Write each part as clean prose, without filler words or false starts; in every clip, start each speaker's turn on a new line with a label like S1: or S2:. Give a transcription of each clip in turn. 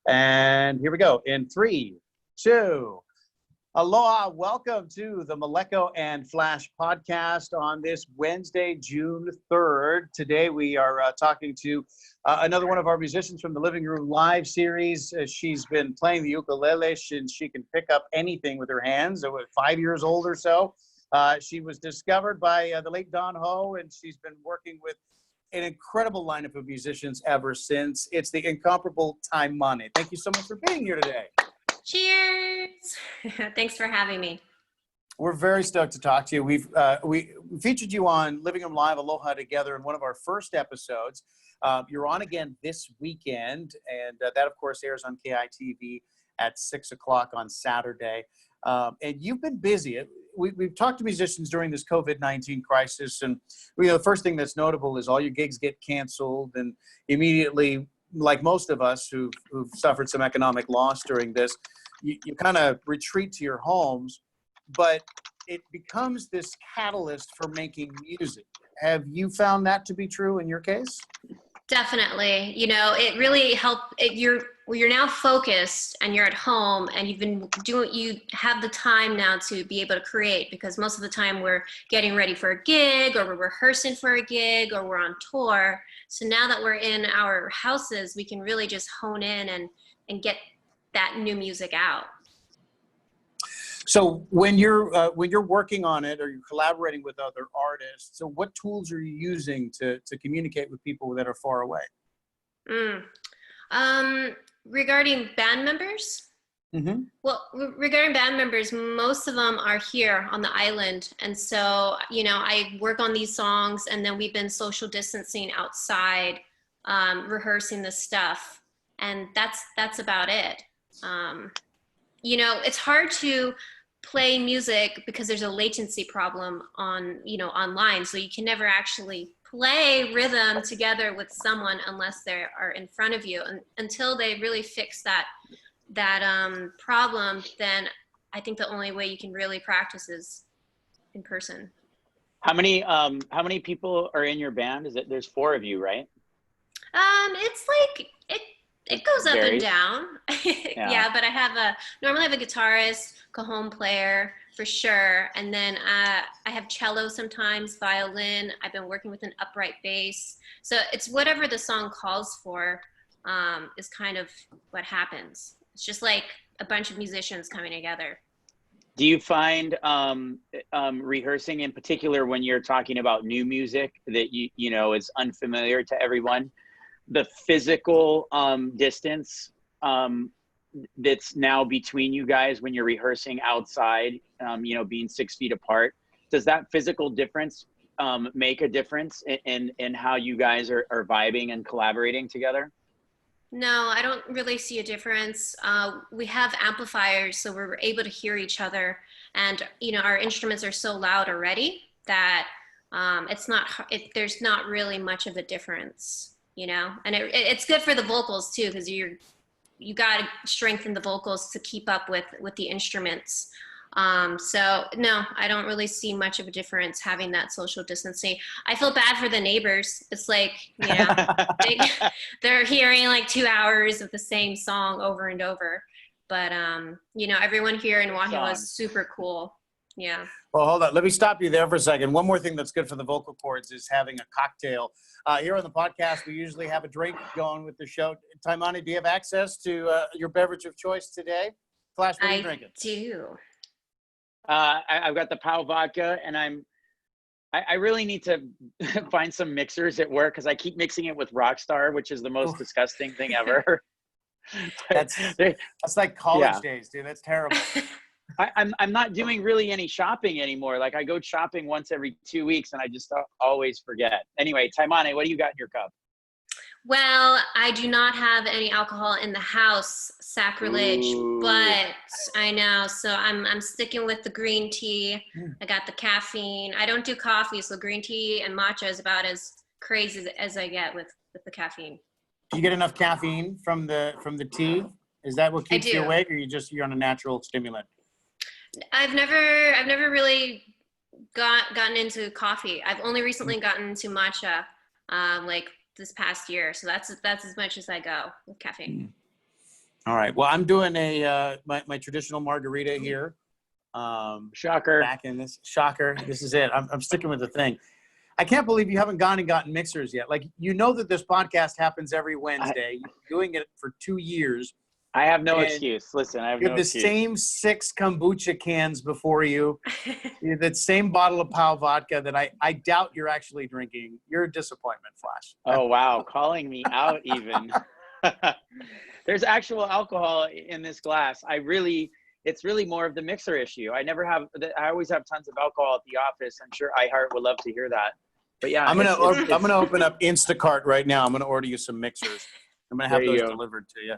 S1: And here we go in 3, 2. Aloha, welcome to the Maleko and Flash podcast on this Wednesday, June 3rd. Today we are talking to another one of our musicians from the Living Room Live series. She's been playing the ukulele since she can pick up anything with her hands. 5 years old or so. She was discovered by the late Don Ho, and she's been working with an incredible lineup of musicians ever since. It's the incomparable Taimane. Thank you so much for being here today.
S2: Cheers! Thanks for having me.
S1: We're very stoked to talk to you. We featured you on Living Room Live, Aloha Together in one of our first episodes. You're on again this weekend, and that, of course, airs on KITV at 6 o'clock on Saturday. And you've been busy. We've talked to musicians during this COVID-19 crisis, and the first thing that's notable is all your gigs get canceled, and immediately, like most of us who've suffered some economic loss during this, you kind of retreat to your homes, but it becomes this catalyst for making music. Have you found that to be true in your case?
S2: Definitely. It really helped. You're now focused and you're at home and you have the time now to be able to create, because most of the time we're getting ready for a gig or we're rehearsing for a gig or we're on tour. So now that we're in our houses, we can really just hone in and get that new music out.
S1: So when you're working on it or you're collaborating with other artists, so what tools are you using to communicate with people that are far away?
S2: Regarding band members?
S1: Mm-hmm.
S2: Well, regarding band members, most of them are here on the island. And so, I work on these songs and then we've been social distancing outside, rehearsing this stuff. And that's about it. It's hard to play music because there's a latency problem online. So you can never actually play rhythm together with someone unless they are in front of you. And until they really fix that problem, then I think the only way you can really practice is in person.
S3: How many people are in your band? There's 4 of you, right?
S2: It's like it goes up and down. Yeah, but normally I have a guitarist, cajon player for sure, and then I have cello sometimes, violin. I've been working with an upright bass. So it's whatever the song calls for is kind of what happens. It's just like a bunch of musicians coming together.
S3: Do you find rehearsing in particular when you're talking about new music that is unfamiliar to everyone, the physical distance that's now between you guys when you're rehearsing outside, being 6 feet apart, does that physical difference make a difference in how you guys are vibing and collaborating together?
S2: No, I don't really see a difference. We have amplifiers, so we're able to hear each other, and our instruments are so loud already that there's not really much of a difference. And it's good for the vocals too, because you got to strengthen the vocals to keep up with the instruments. So no, I don't really see much of a difference having that social distancing. I feel bad for the neighbors. It's like, they're hearing like 2 hours of the same song over and over. But, everyone here in Wahiawa is super cool. Yeah.
S1: Well, hold on. Let me stop you there for a second. One more thing that's good for the vocal cords is having a cocktail. Here on the podcast, we usually have a drink going with the show. Taimane, do you have access to your beverage of choice today? Flash, what are you drinking?
S2: I do.
S3: I've got the Pau vodka, and I really need to find some mixers at work because I keep mixing it with Rockstar, which is the most disgusting thing ever.
S1: That's like college days, dude. That's terrible.
S3: I'm not doing really any shopping anymore. Like I go shopping once every 2 weeks and I just always forget. Anyway, Taimane, what do you got in your cup?
S2: Well, I do not have any alcohol in the house, sacrilege. Ooh. But I know, so I'm sticking with the green tea. I got the caffeine. I don't do coffee, so green tea and matcha is about as crazy as I get with the caffeine.
S1: Do you get enough caffeine from the tea? Is that what keeps you awake, or you're on a natural stimulant?
S2: I've never really gotten into coffee. I've only recently gotten into matcha, like this past year. So that's as much as I go with caffeine.
S1: All right. Well, I'm doing my traditional margarita here.
S3: Shocker.
S1: Back in this shocker. This is it. I'm sticking with the thing. I can't believe you haven't gone and gotten mixers yet. Like, you know that this podcast happens every Wednesday. You've been doing it for 2 years.
S3: I have no excuse. Listen, I have
S1: You
S3: no
S1: have the
S3: excuse.
S1: same 6 kombucha cans before you. You have that same bottle of Pau vodka that I doubt you're actually drinking. You're a disappointment, Flash.
S3: Oh, wow. Calling me out even. There's actual alcohol in this glass. It's really more of the mixer issue. I always have tons of alcohol at the office. I'm sure iHeart would love to hear that. But yeah,
S1: I'm gonna open up Instacart right now. I'm gonna order you some mixers. I'm gonna have those delivered to you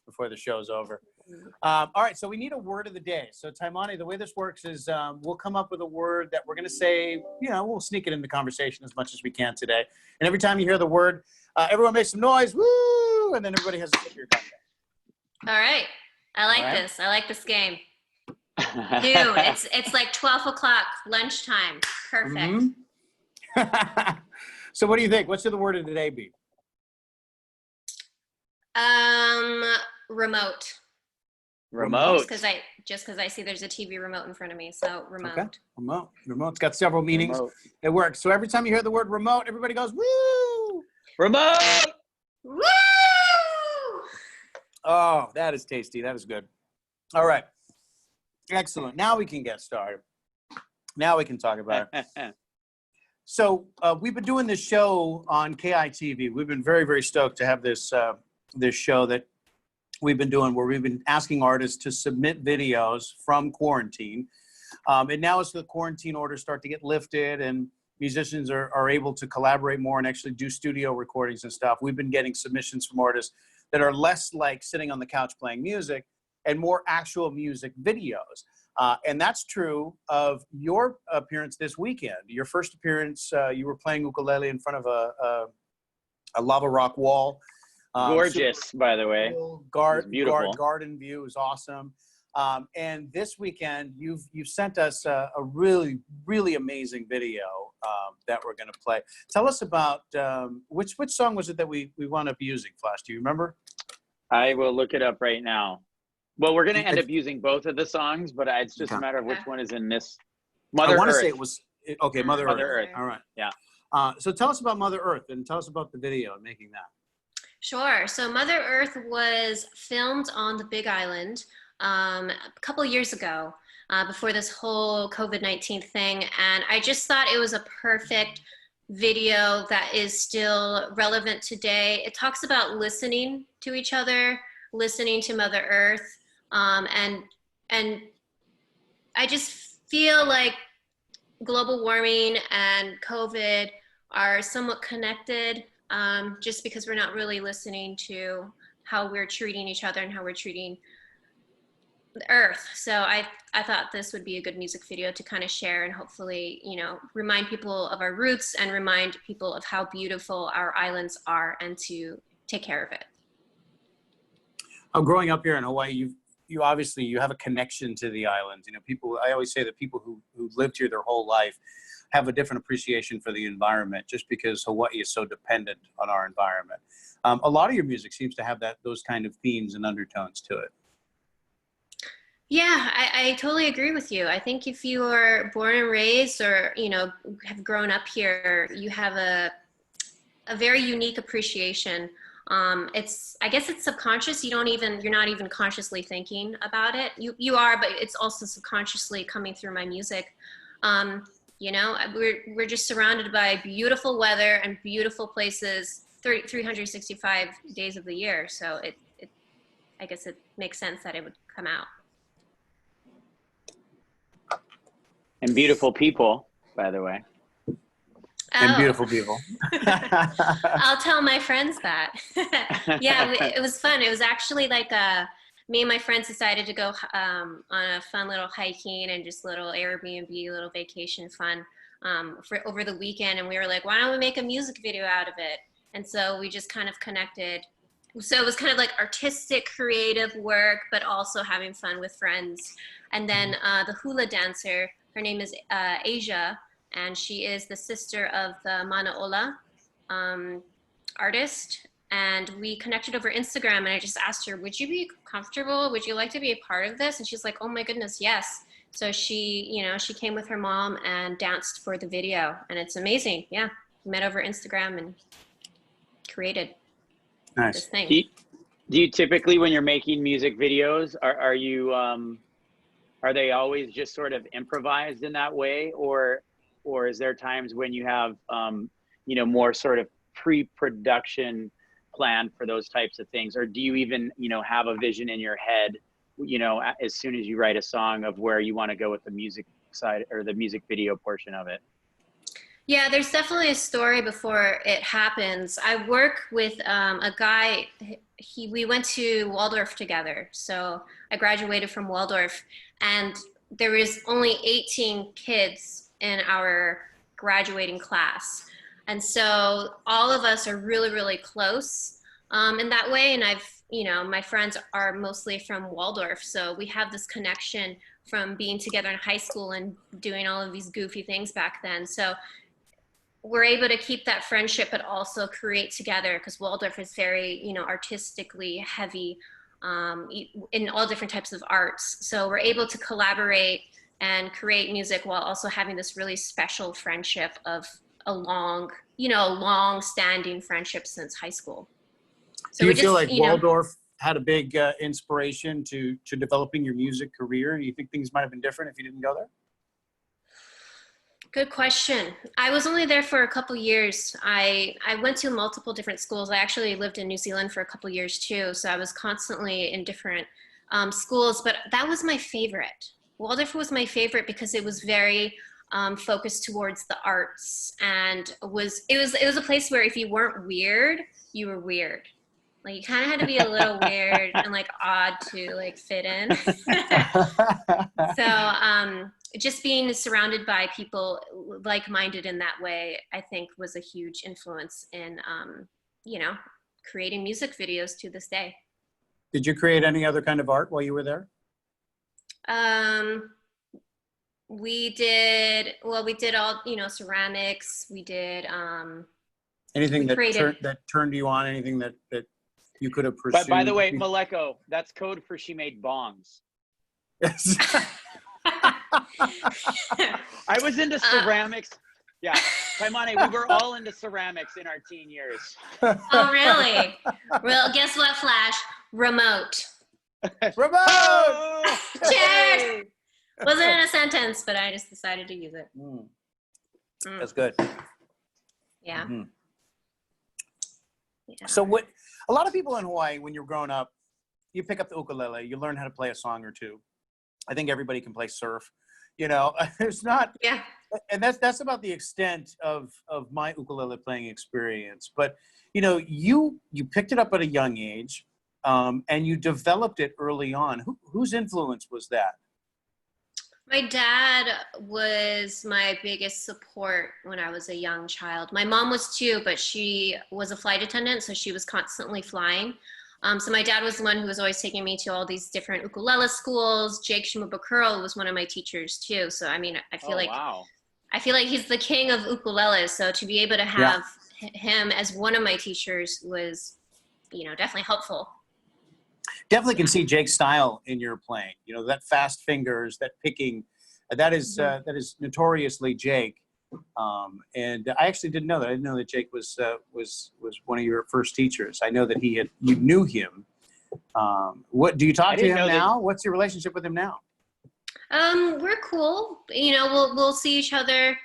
S1: before the show's over. All right, so we need a word of the day. So Taimane, the way this works is we'll come up with a word that we're gonna say. We'll sneak it into conversation as much as we can today. And every time you hear the word, everyone makes some noise, woo, and then everybody has a sip of your cocktail.
S2: All right. I like this. I like this game. New. It's like 12 o'clock lunchtime. Perfect.
S1: Mm-hmm. So what do you think? What should the word of the day be?
S2: Remote.
S3: Remote.
S2: Just because I see there's a TV remote in front of me, so remote.
S1: Okay. Remote. Remote's got several meanings.
S3: Remote.
S1: It works. So every time you hear the word remote, everybody goes, woo!
S3: Remote!
S2: Woo!
S1: Oh, that is tasty. That is good. All right. Excellent. Now we can get started. Now we can talk about it. So we've been doing this show on KITV. We've been very, very stoked to have this show that we've been doing where we've been asking artists to submit videos from quarantine. And now as the quarantine orders start to get lifted and musicians are able to collaborate more and actually do studio recordings and stuff, we've been getting submissions from artists that are less like sitting on the couch playing music and more actual music videos. And that's true of your appearance this weekend. Your first appearance, you were playing ukulele in front of a lava rock wall.
S3: Gorgeous, by the way.
S1: Garden view is awesome. And this weekend, you've sent us a really, really amazing video that we're going to play. Tell us about which song was it that we wound up using, Flash? Do you remember?
S3: I will look it up right now. Well, we're going to end up using both of the songs, but it's just a matter of which one is in this.
S1: I want to say it was, okay, Mother
S3: Earth.
S1: All right.
S3: Yeah.
S1: So tell us about Mother Earth and tell us about the video and making that.
S2: Sure. So Mother Earth was filmed on the Big Island a couple of years ago before this whole COVID-19 thing. And I just thought it was a perfect video that is still relevant today. It talks about listening to each other, listening to Mother Earth. And I just feel like global warming and COVID are somewhat connected, just because we're not really listening to how we're treating each other and how we're treating the earth. So I thought this would be a good music video to kind of share and hopefully, remind people of our roots and remind people of how beautiful our islands are and to take care of it.
S1: Growing up here in Hawaii, you obviously have a connection to the islands. I always say that people who lived here their whole life have a different appreciation for the environment just because Hawaii is so dependent on our environment. A lot of your music seems to have those kind of themes and undertones to it.
S2: Yeah, I totally agree with you. I think if you are born and raised or, have grown up here, you have a very unique appreciation. I guess it's subconscious. You're not even consciously thinking about it. You are, but it's also subconsciously coming through my music. We're just surrounded by beautiful weather and beautiful places 365 days of the year. So I guess it makes sense that it would come out.
S3: And beautiful people, by the way.
S1: And beautiful people.
S2: I'll tell my friends that. Yeah, it was fun. It was actually like me and my friends decided to go on a fun little hiking and just little Airbnb, little vacation fun for over the weekend. And we were like, why don't we make a music video out of it? And so we just kind of connected. So it was kind of like artistic, creative work, but also having fun with friends. And then the hula dancer, her name is Asia, and she is the sister of the Manaola artist. and we connected over Instagram, and I just asked her, would you be comfortable? Would you like to be a part of this? And she's like, oh my goodness, yes. So she came with her mom and danced for the video, and it's amazing. Yeah. We met over Instagram and created this
S1: Nice.
S2: thing.
S3: Do you typically, when you're making music videos, are you, are they always just sort of improvised in that way? Or is there times when you have, more sort of pre-production plan for those types of things? Or do you even, have a vision in your head, as soon as you write a song, of where you want to go with the music side or the music video portion of it?
S2: Yeah, there's definitely a story before it happens. I work with a guy. We went to Waldorf together. So I graduated from Waldorf, and there was only 18 kids in our graduating class. And so all of us are really, really close in that way. And my friends are mostly from Waldorf. So we have this connection from being together in high school and doing all of these goofy things back then. So we're able to keep that friendship, but also create together, because Waldorf is very, artistically heavy in all different types of arts. So we're able to collaborate and create music while also having this really special friendship of a long-standing friendship since high school. So
S1: do you feel like Waldorf had a big inspiration to developing your music career? Do you think things might have been different if you didn't go there?
S2: Good question. I was only there for a couple years. I went to multiple different schools. I actually lived in New Zealand for a couple years too. So I was constantly in different schools, but that was my favorite. Waldorf was my favorite because it was very focused towards the arts, and it was a place where if you weren't weird, you were weird. Like you kind of had to be a little weird and like odd to like fit in. So just being surrounded by people like-minded in that way, I think was a huge influence in, creating music videos to this day.
S1: Did you create any other kind of art while you were there?
S2: We did all, ceramics. We did,
S1: anything that turned you on, anything that you could have pursued?
S3: But by the way, Maleko, that's code for she made bongs.
S1: Yes.
S3: I was into ceramics. Yeah, Taimane, we were all into ceramics in our teen years.
S2: Oh, really? Well, guess what, Flash? Remote.
S1: Remote!
S2: Cheers! Wasn't in a sentence, but I just decided to use it.
S1: That's good.
S2: Yeah.
S1: Mm-hmm.
S2: Yeah.
S1: So a lot of people in Hawaii, when you're growing up, you pick up the ukulele, you learn how to play a song or two. I think everybody can play surf. There's not,
S2: Yeah.
S1: and that's about the extent of my ukulele playing experience. But, you picked it up at a young age, and you developed it early on. Whose influence was that?
S2: My dad was my biggest support when I was a young child. My mom was too, but she was a flight attendant, so she was constantly flying. So my dad was the one who was always taking me to all these different ukulele schools. Jake Shimabukuro was one of my teachers too. So I mean, I feel like he's the king of ukuleles. So to be able to have him as one of my teachers was, definitely helpful.
S1: Definitely can see Jake's style in your playing. That fast fingers, that picking, that is notoriously Jake. And I actually didn't know that. I didn't know that Jake was one of your first teachers. I know that you knew him. What do you talk to him now? What's your relationship with him now?
S2: We're cool. We'll see each other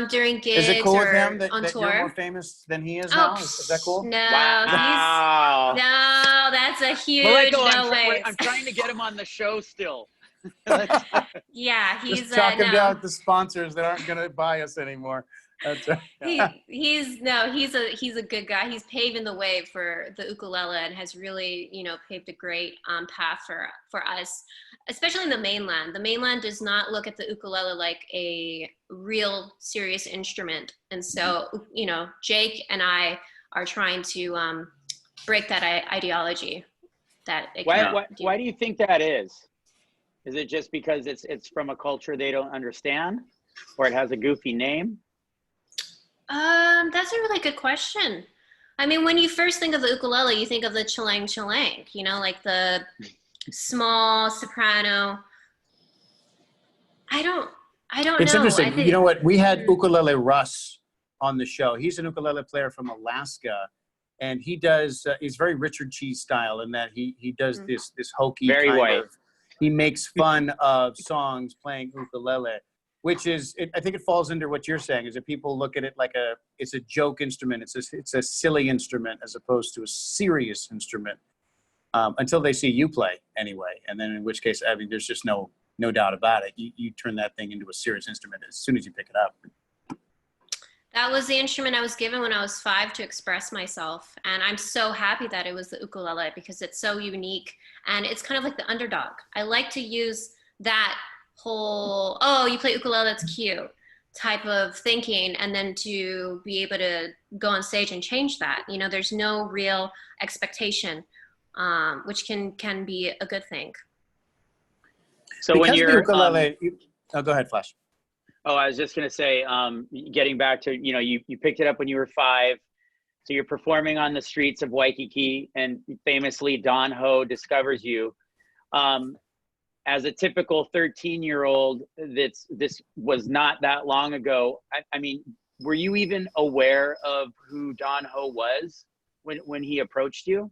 S2: during gigs.
S1: Is it cool with him
S2: that
S1: you're more famous than he is
S2: Oh,
S1: now? Is that cool?
S2: No,
S3: Wow.
S2: no, that's a huge
S3: Maleko,
S2: no way.
S3: I'm trying to get him on the show still.
S2: Yeah, he's
S1: just chalk him down with the sponsors that aren't going to buy us anymore. That's right.
S2: He's a good guy. He's paving the way for the ukulele and has really, paved a great path for us, especially in the mainland. The mainland does not look at the ukulele like a real serious instrument. And so, Jake and I are trying to break that ideology.
S3: Why do you think that is? Is it just because it's from a culture they don't understand, or it has a goofy name?
S2: That's a really good question. I mean, when you first think of the ukulele, you think of the chilang chilang, you know, like the small soprano. I don't, I don't
S1: It's
S2: know. I
S1: interesting. You
S2: think,
S1: know what? We had
S2: mm,
S1: Ukulele Russ on the show. He's an ukulele player from Alaska, and he does. He's very Richard Cheese style in that he does
S2: mm.
S1: this hokey
S3: Very
S1: kind
S3: white.
S1: of. He makes fun of songs playing ukulele, which is I think it falls into what you're saying. Is that people look at it like it's a joke instrument. It's a silly instrument as opposed to a serious instrument until they see you play anyway, and then in which case, I mean, there's just no doubt about it. You turn that thing into a serious instrument as soon as you pick it up.
S2: That was the instrument I was given when I was 5 to express myself. And I'm so happy that it was the ukulele because it's so unique and it's kind of like the underdog. I like to use that whole, oh, you play ukulele, that's cute type of thinking, and then to be able to go on stage and change that. You know, there's no real expectation, which can be a good thing.
S3: So
S1: Because
S3: when
S1: the
S3: you're,
S1: ukulele, oh, go ahead, Flash.
S3: oh, I was just gonna say, getting back to, you picked it up when you were 5, so you're performing on the streets of Waikiki, and famously Don Ho discovers you. As a typical 13-year-old, this was not that long ago. I mean, were you even aware of who Don Ho was when he approached you?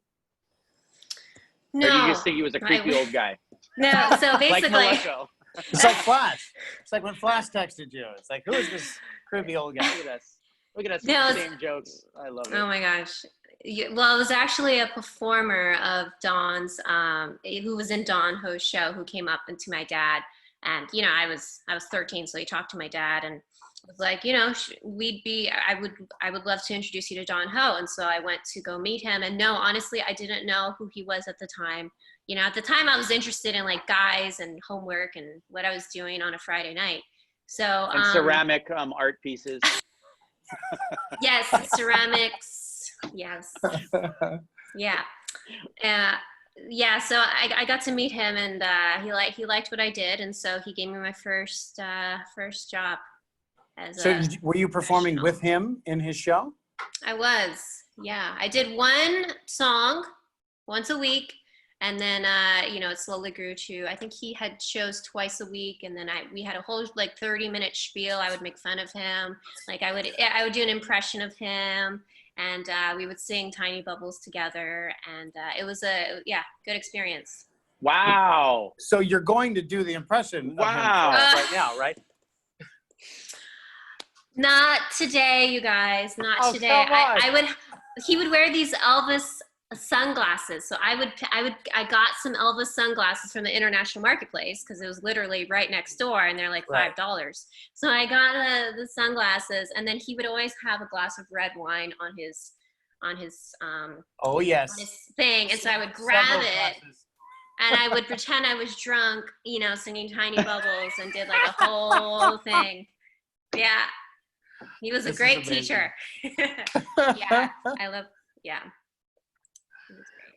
S2: No.
S3: Or do you just think he was a creepy old guy?
S2: No, so
S3: Like
S2: basically,
S3: Maleko.
S1: It's like Flash. It's like when Flash texted you. It's like, who is this creepy old guy?
S3: Look at us. Look at us
S2: No,
S3: with the same jokes. I love it.
S2: oh my gosh. Well, I was actually a performer of Dawn's, who was in Dawn Ho's show, who came up to my dad. And, you know, I was 13, so he talked to my dad and was like, you know, I would love to introduce you to Don Ho. And so I went to go meet him. And no, honestly, I didn't know who he was at the time. You know, at the time I was interested in like guys and homework and what I was doing on a Friday night. So,
S3: And ceramic art pieces.
S2: yes, ceramics. Yes. Yeah. Yeah. So I got to meet him and he liked what I did. And so he gave me my first job.
S1: So were you performing
S2: professional.
S1: with him in his show?
S2: I was, yeah. I did one song once a week, and then you know, it slowly grew to, I think he had shows twice a week, and then we had a whole like 30-minute spiel. I would make fun of him, like I would do an impression of him, and we would sing Tiny Bubbles together, and it was a good experience.
S3: Wow.
S1: So you're going to do the impression of him right now, right?
S2: Not today, you guys. Not
S1: Oh,
S2: today.
S1: come on.
S2: He would wear these Elvis sunglasses. So I got some Elvis sunglasses from the international marketplace because it was literally right next door and they're like $5. So I got the sunglasses, and then he would always have a glass of red wine on his
S1: Oh, yes.
S2: on his thing. And so I would grab it and I would pretend I was drunk, you know, singing Tiny Bubbles and did like a whole thing. Yeah. He was a great teacher. Yeah, I love, yeah.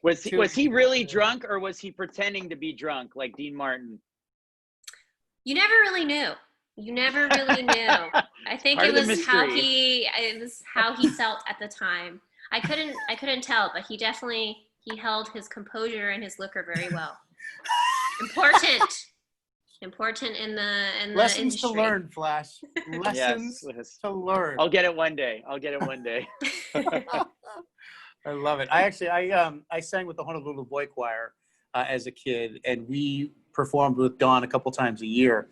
S3: Was he really drunk, or was he pretending to be drunk like Dean Martin?
S2: You never really knew. You never really knew. I think it was how he felt at the time. I couldn't tell, but he held his composure and his liquor very well. Important in the
S1: lessons
S2: industry.
S1: to learn, Flash. Lessons
S3: yes.
S1: to learn.
S3: I'll get it one day.
S1: I love it. I sang with the Honolulu Boy Choir as a kid, and we performed with Don a couple times a year.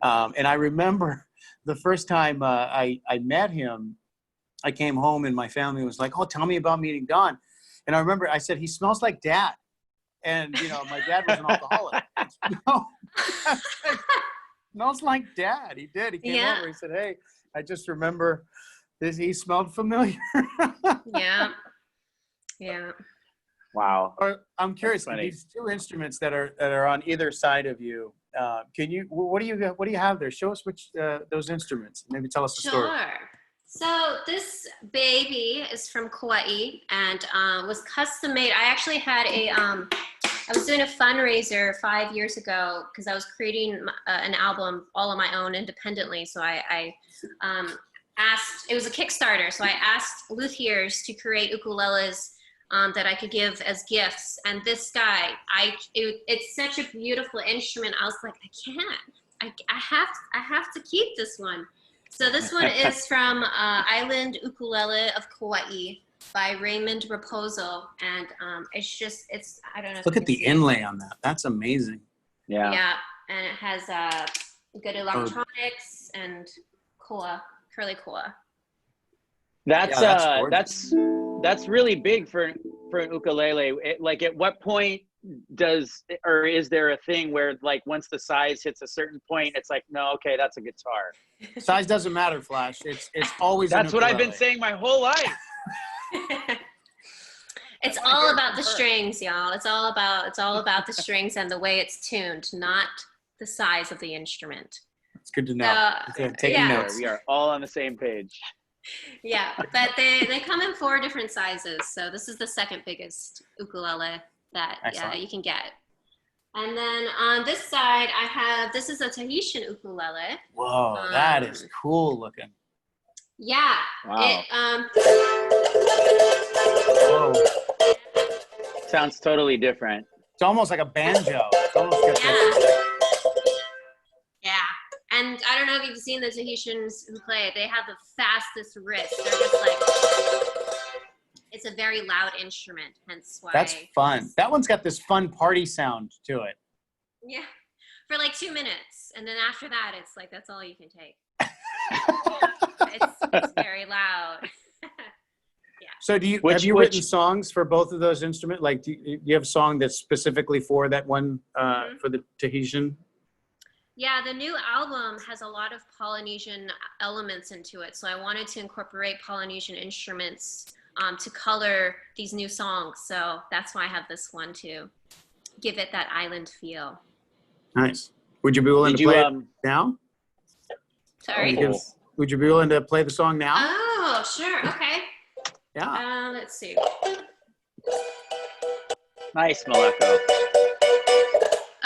S1: And I remember the first time I met him, I came home and my family was like, "Oh, tell me about meeting Don." And I remember I said, "He smells like Dad." And, you know, my dad was an alcoholic. Smells like Dad. He did. He came over. He said, "Hey, I just remember this. He smelled familiar."
S2: Yeah.
S3: Wow.
S1: I'm curious. These two instruments that are on either side of you. What do you have there? Show us which those instruments. Maybe tell us the story.
S2: Sure. So this baby is from Kauai and was custom made. I actually had I was doing a fundraiser 5 years ago because I was creating an album all on my own independently. So I asked, it was a Kickstarter, so I asked luthiers to create ukuleles that I could give as gifts. And this guy, it's such a beautiful instrument. I was like, I have to keep this one. So this one is from Island Ukulele of Kauai by Raymond Raposo. And it's, I don't know.
S1: Look at the inlay on that. That's amazing.
S3: Yeah.
S2: Yeah, and it has good electronics and curly koa.
S3: That's really big for an ukulele. Like, at what point is there a thing where, like, once the size hits a certain point, it's like, no, okay, that's a guitar.
S1: Size doesn't matter, Flash. It's always.
S3: That's what I've been saying my whole life.
S2: It's all about the strings, y'all. It's all about the strings and the way it's tuned, not the size of the instrument.
S1: It's good to know. Taking notes.
S3: We are all on the same page.
S2: Yeah, but they come in 4 different sizes. So this is the second biggest ukulele that you can get. And then on this side, this is a Tahitian ukulele.
S1: Whoa, that is cool looking.
S2: Yeah.
S3: Wow.
S1: Whoa.
S3: Sounds totally different.
S1: It's almost like a banjo. It's almost
S2: Yeah. And I don't know if you've seen the Tahitians who play it. They have the fastest wrists. They're just like, it's a very loud instrument, hence why.
S1: That's fun. That one's got this fun party sound to it.
S2: Yeah. For like 2 minutes. And then after that, it's like, that's all you can take. It's very loud. Yeah.
S1: So have you written songs for both of those instruments? Like, do you have a song that's specifically for that one, for the Tahitian?
S2: Yeah, the new album has a lot of Polynesian elements into it. So I wanted to incorporate Polynesian instruments to color these new songs. So that's why I have this one to give it that island feel.
S1: Nice. Would you be willing to play it now?
S2: Sorry?
S1: Would you be willing to play the song now?
S2: Oh, sure. Okay.
S1: Yeah.
S2: Let's see.
S3: Nice, Maleko.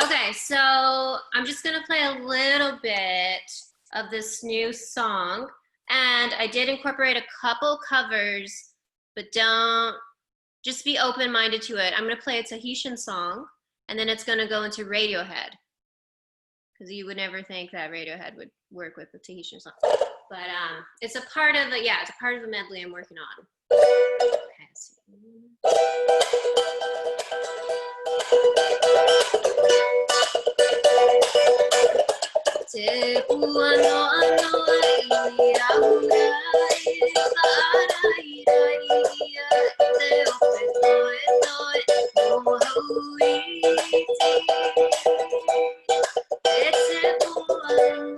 S2: Okay, so I'm just going to play a little bit of this new song. And I did incorporate a couple covers, but just be open-minded to it. I'm going to play a Tahitian song, and then it's going to go into Radiohead. Because you would never think that Radiohead would work with the Tahitian song. But it's a part of the medley I'm working on. Okay, let's see. Te puano ano ai auna ai te opeto eto no hauiti te puano.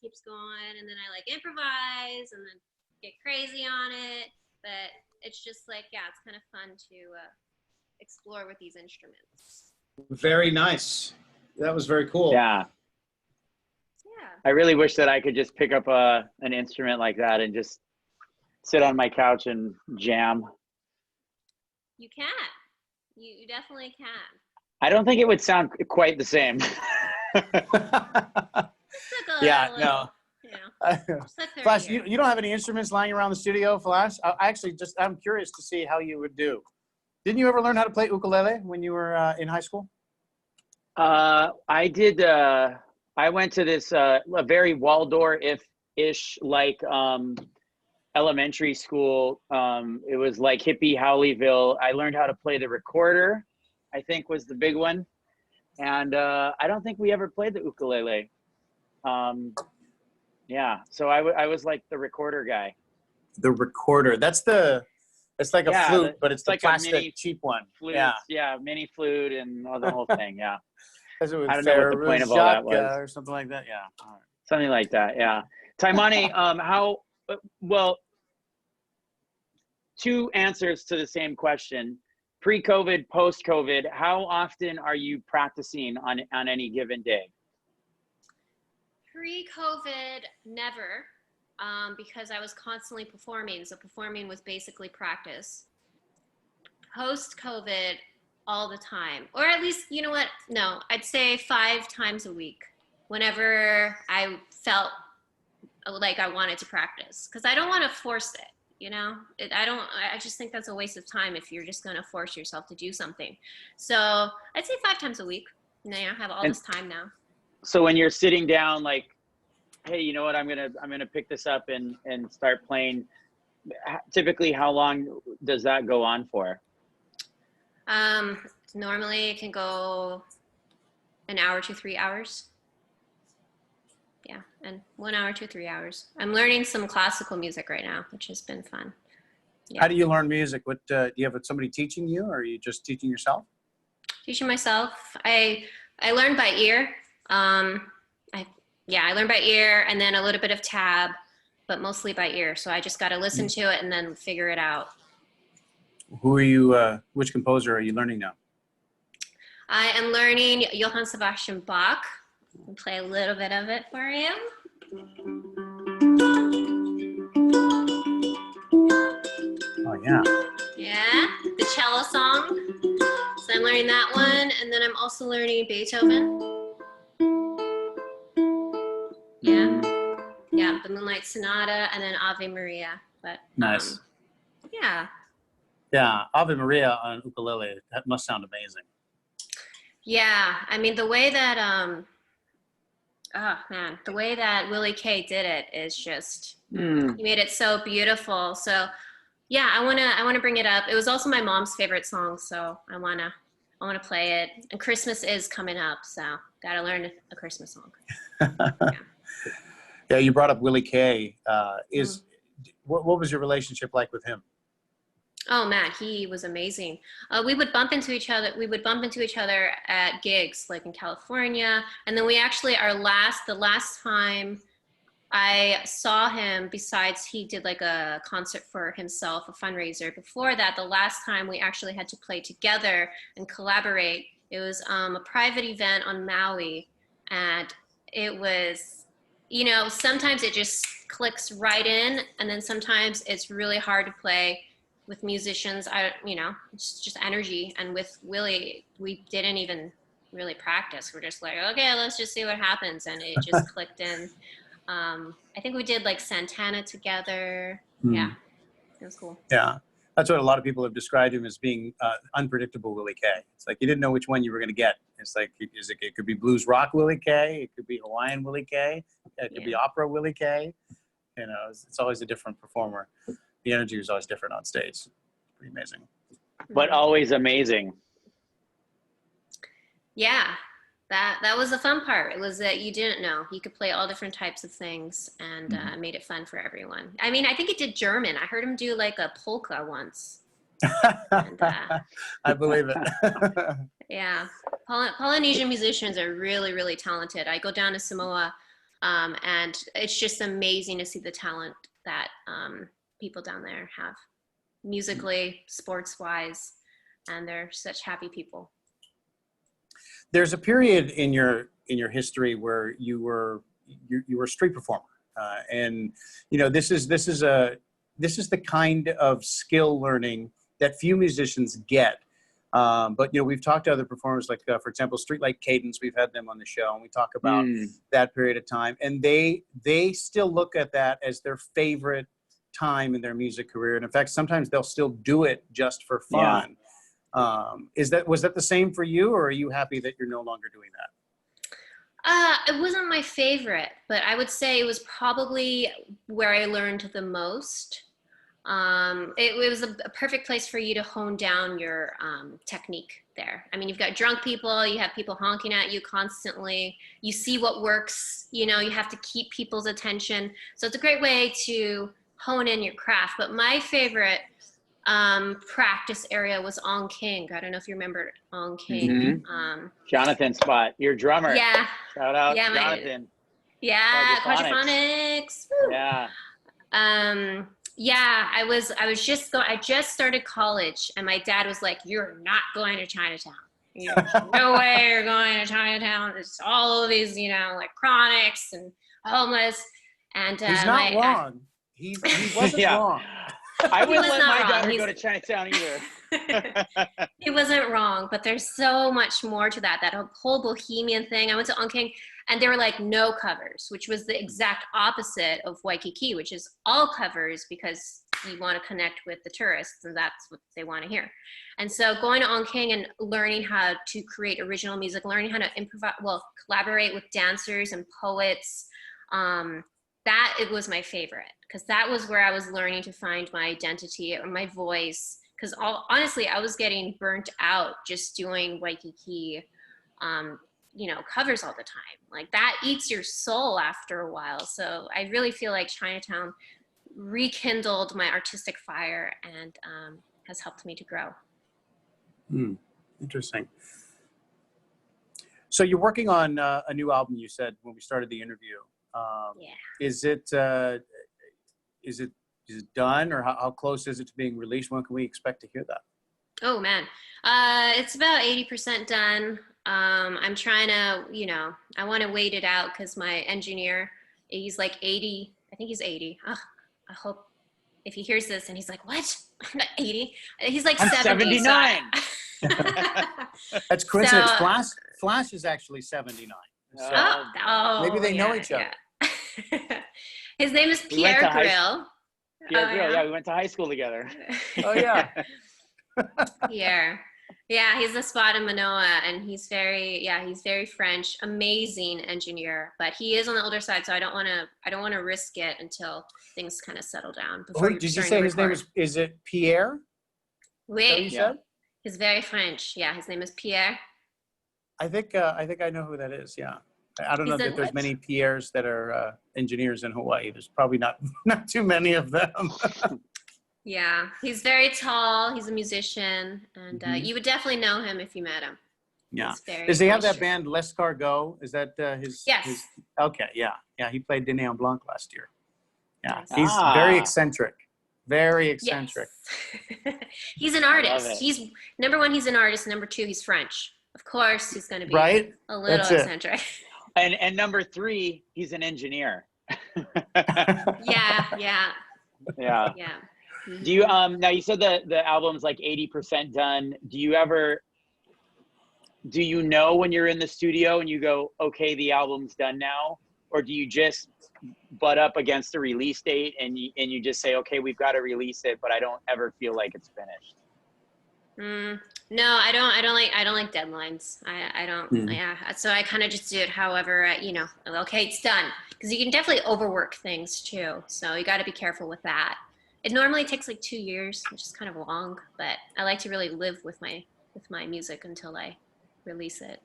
S2: Keeps going, and then I like improvise and then get crazy on it, but it's just like, it's kind of fun to explore with these instruments.
S1: Very nice. That was very cool.
S3: Yeah. I really wish that I could just pick up an instrument like that and just sit on my couch and jam.
S2: You can. You definitely can.
S3: I don't think it would sound quite the same.
S1: Yeah, no. Flash,
S2: you
S1: you don't have any instruments lying around the studio, Flash? I'm curious to see how you would do. Didn't you ever learn how to play ukulele when you were in high school?
S3: I did. I went to this a very Waldorf-ish like elementary school. It was like hippie Howleyville. I learned how to play the recorder, I think was the big one. And I don't think we ever played the ukulele. Yeah, so I was like the recorder guy.
S1: The recorder. It's like a flute, but it's
S3: like
S1: the plastic
S3: mini
S1: cheap one.
S3: Flute,
S1: yeah,
S3: mini flute and the whole thing. Yeah.
S1: I
S3: don't know what the point of all that was.
S1: Or something like that. Yeah. All right.
S3: Something like that. Yeah. Taimane, well, two answers to the same question. Pre-COVID, post-COVID, how often are you practicing on any given day?
S2: Pre-COVID, never, because I was constantly performing. So performing was basically practice. Post-COVID, all the time. Or at least, you know what? No, I'd say 5 times a week. Whenever I felt like I wanted to practice. Because I don't want to force it, you know? I just think that's a waste of time if you're just going to force yourself to do something. So I'd say 5 times a week. You know, I have all this time now.
S3: So when you're sitting down, like, hey, you know what, I'm gonna pick this up and start playing. Typically, how long does that go on for?
S2: Normally it can go an hour to 3 hours. Yeah, and 1 hour to 3 hours. I'm learning some classical music right now, which has been fun. Yeah.
S1: How do you learn music? What do you have somebody teaching you, or are you just teaching yourself?
S2: Teaching myself. I learned by ear. I learned by ear and then a little bit of tab, but mostly by ear. So I just got to listen to it and then figure it out.
S1: Who are you? Which composer are you learning now?
S2: I am learning Johann Sebastian Bach. I'll play a little bit of it for you.
S1: Oh yeah.
S2: Yeah, the cello song. So I'm learning that one, and then I'm also learning Beethoven. Yeah, the Moonlight Sonata, and then Ave Maria. But
S1: Nice.
S2: Yeah.
S1: Yeah, Ave Maria on ukulele. That must sound amazing.
S2: Yeah, I mean the way that the way that Willie K did it is just he made it so beautiful. So yeah, I wanna bring it up. It was also my mom's favorite song, so I wanna play it. And Christmas is coming up, so gotta learn a Christmas song. Yeah.
S1: Yeah, you brought up Willie K. What was your relationship like with him?
S2: Oh man, he was amazing. We would bump into each other. We would bump into each other at gigs, like in California, and then we actually the last time I saw him, besides he did like a concert for himself, a fundraiser. Before that, the last time we actually had to play together and collaborate, it was a private event on Maui, and it was, you know, sometimes it just clicks right in, and then sometimes it's really hard to play with musicians. It's just energy. And with Willie, we didn't even really practice. We're just like, okay, let's just see what happens, and it just clicked in. I think we did like Santana together. Yeah, it was cool.
S1: Yeah, that's what a lot of people have described him as, being unpredictable Willie K. It's like you didn't know which one you were going to get. It's like it could be blues rock Willie K. It could be Hawaiian Willie K. It could be opera Willie K. You know, it's always a different performer. The energy was always different on stage. It's pretty amazing.
S3: But always amazing.
S2: Yeah. That was the fun part. It was that you didn't know. You could play all different types of things, and made it fun for everyone. I mean, I think he did German. I heard him do like a polka once. And,
S1: I believe it.
S2: Yeah. Polynesian musicians are really, really talented. I go down to Samoa, and it's just amazing to see the talent that people down there have, musically, sports-wise, and they're such happy people.
S1: There's a period in your history where you were a street performer, and you know this is the kind of skill learning that few musicians get. But you know, we've talked to other performers, like for example, Streetlight Cadence. We've had them on the show, and we talk about that period of time, and they still look at that as their favorite time in their music career. And in fact, sometimes they'll still do it just for fun. Yeah. Was that the same for you, or are you happy that you're no longer doing that?
S2: It wasn't my favorite, but I would say it was probably where I learned the most. It was a perfect place for you to hone down your technique there. I mean, you've got drunk people, you have people honking at you constantly, you see what works, you know, you have to keep people's attention. So it's a great way to hone in your craft. But my favorite practice area was On King. I don't know if you remember On King.
S3: Jonathan Spot, your drummer.
S2: Yeah.
S3: Shout out, Jonathan.
S2: Yeah,
S3: Quadraphonics.
S2: quadraphonics. Woo.
S3: Yeah.
S2: Yeah, I just started college, and my dad was like, "You're not going to Chinatown. There's no way you're going to Chinatown. It's all of these, electronics and homeless." And
S1: He's not wrong. He wasn't
S3: Yeah.
S1: wrong.
S3: I
S2: He
S3: wouldn't
S2: was
S3: let
S2: not
S3: my
S2: wrong.
S3: daughter
S2: He's-
S3: go to Chinatown either.
S2: He wasn't wrong, but there's so much more to that whole bohemian thing. I went to Onking, and they were like no covers, which was the exact opposite of Waikiki, which is all covers because you want to connect with the tourists, and that's what they want to hear. And so going to Onking and learning how to create original music, learning how to collaborate with dancers and poets, it was my favorite, because that was where I was learning to find my identity or my voice. Because honestly, I was getting burnt out just doing Waikiki, covers all the time. Like that eats your soul after a while. So I really feel like Chinatown rekindled my artistic fire and has helped me to grow.
S1: Interesting. So you're working on a new album, you said when we started the interview.
S2: Yeah.
S1: Is it done, or how close is it to being released? When can we expect to hear that?
S2: Oh man, it's about 80% done. I'm trying to, I want to wait it out because my engineer, he's like 80. I think he's 80. Oh, I hope if he hears this and he's like, "What? I'm not 80." He's like
S3: I'm
S2: 70.
S3: 79.
S1: That's coincidence.
S2: So-
S1: Flash is actually 79. So
S2: maybe
S1: they know each other.
S2: Yeah. His name is
S3: We went
S2: Pierre
S3: to high-
S2: Grill.
S3: Pierre Grill, yeah, we went to high school together.
S1: Oh yeah.
S2: Pierre. Yeah, he's a spot in Manoa, and he's very French, amazing engineer, but he is on the older side, so I don't want to risk it until things kind of settle down. Before
S1: Did you say his name is it Pierre?
S2: Oui.
S1: You said?
S2: He's very French. Yeah, his name is Pierre.
S1: I think I know who that is. Yeah. I don't know that there's many Pierres that are engineers in Hawaii. There's probably not too many of them.
S2: Yeah, he's very tall. He's a musician, and you would definitely know him if you met him.
S1: Yeah. Does he have that band L'Escargot? Is that his?
S2: Yes.
S1: Okay. Yeah. Yeah. He played Dene Blanc last year. Yeah.
S2: Nice.
S1: He's very eccentric. Very eccentric.
S2: Yes. He's an artist. He's number one. He's an artist. Number two, he's French. Of course, he's going to be a little eccentric.
S3: And number three, he's an engineer.
S2: Yeah.
S3: Yeah.
S2: Mm-hmm.
S3: Do you now you said the album's like 80% done. Do you know when you're in the studio and you go, okay, the album's done now? Or do you just butt up against the release date and you just say, okay, we've got to release it, but I don't ever feel like it's finished?
S2: No, I don't like deadlines. I don't. Yeah. So I kind of just do it however, okay, it's done. Because you can definitely overwork things too. So you got to be careful with that. It normally takes like 2 years, which is kind of long, but I like to really live with my music until I release it.